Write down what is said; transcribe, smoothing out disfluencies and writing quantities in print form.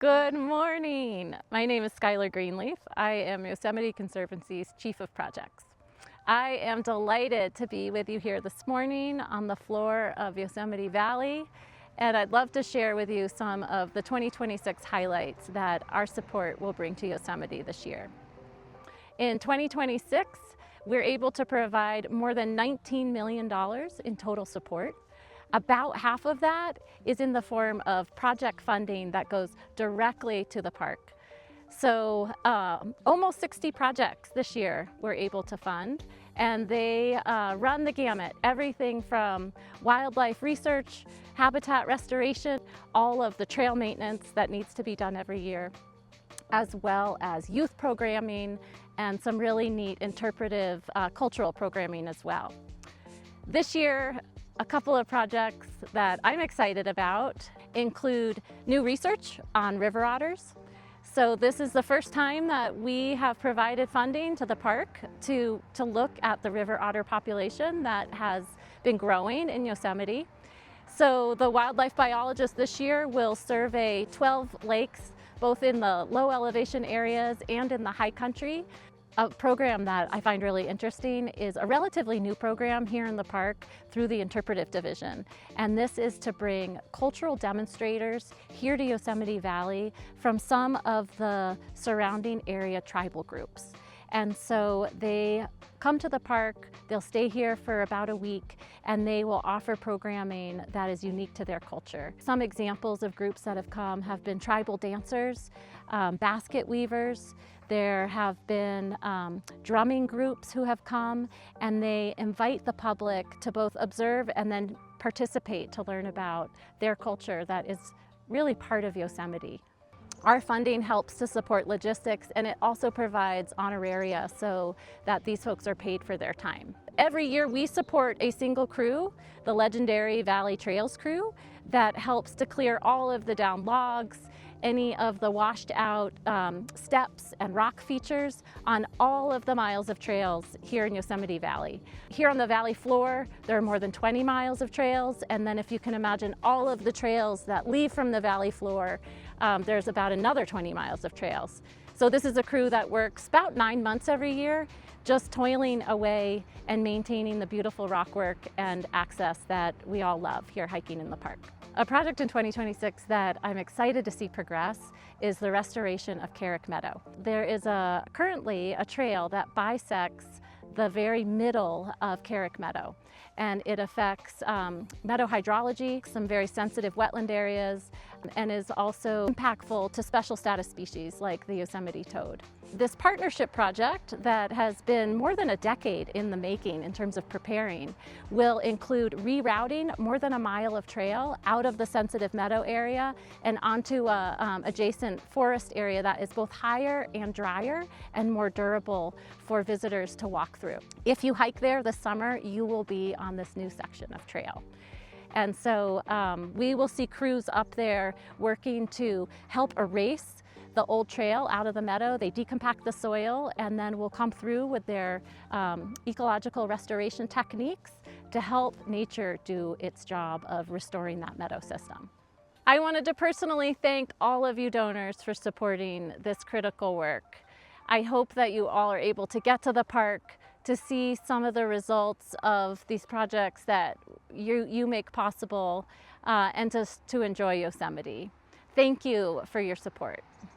Good morning. My name is Schuyler Greenleaf. I am Yosemite Conservancy's Chief of Projects. I am delighted to be with you here this morning on the floor of Yosemite Valley, and I'd love to share with you some of the 2026 highlights that our support will bring to Yosemite this year. In 2026, we're able to provide more than $19 million in total support. About half of that is in the form of project funding that goes directly to the park. So almost 60 projects this year we're able to fund, and they run the gamut, everything from wildlife research, habitat restoration, all of the trail maintenance that needs to be done every year, as well as youth programming and some really neat interpretive cultural programming as well. This year, a couple of projects that I'm excited about include new research on river otters. So this is the first time that we have provided funding to the park to look at the river otter population that has been growing in Yosemite. So the wildlife biologist this year will survey 12 lakes, both in the low elevation areas and in the high country. A program that I find really interesting is a relatively new program here in the park through the interpretive division. And this is to bring cultural demonstrators here to Yosemite Valley from some of the surrounding area tribal groups. And so they come to the park, they'll stay here for about a week, and they will offer programming that is unique to their culture. Some examples of groups that have come have been tribal dancers, basket weavers. There have been drumming groups who have come, and they invite the public to both observe and then participate to learn about their culture that is really part of Yosemite. Our funding helps to support logistics, and it also provides honoraria so that these folks are paid for their time. Every year we support a single crew, the legendary Valley Trails crew, that helps to clear all of the downed logs, any of the washed out steps and rock features on all of the miles of trails here in Yosemite Valley. Here on the valley floor, there are more than 20 miles of trails, and then if you can imagine all of the trails that leave from the valley floor, there's about another 20 miles of trails. So this is a crew that works about 9 months every year, just toiling away and maintaining the beautiful rock work and access that we all love here hiking in the park. A project in 2026 that I'm excited to see progress is the restoration of Kerrick Meadow. There is currently a trail that bisects the very middle of Kerrick Meadow, and it affects meadow hydrology, some very sensitive wetland areas, and is also impactful to special status species like the Yosemite toad. This partnership project that has been more than a decade in the making in terms of preparing will include rerouting more than a mile of trail out of the sensitive meadow area and onto a adjacent forest area that is both higher and drier and more durable for visitors to walk through. If you hike there this summer, you will be on this new section of trail. And so we will see crews up there working to help erase the old trail out of the meadow. They decompact the soil and then will come through with their ecological restoration techniques to help nature do its job of restoring that meadow system. I wanted to personally thank all of you donors for supporting this critical work. I hope that you all are able to get to the park to see some of the results of these projects that you make possible and to enjoy Yosemite. Thank you for your support.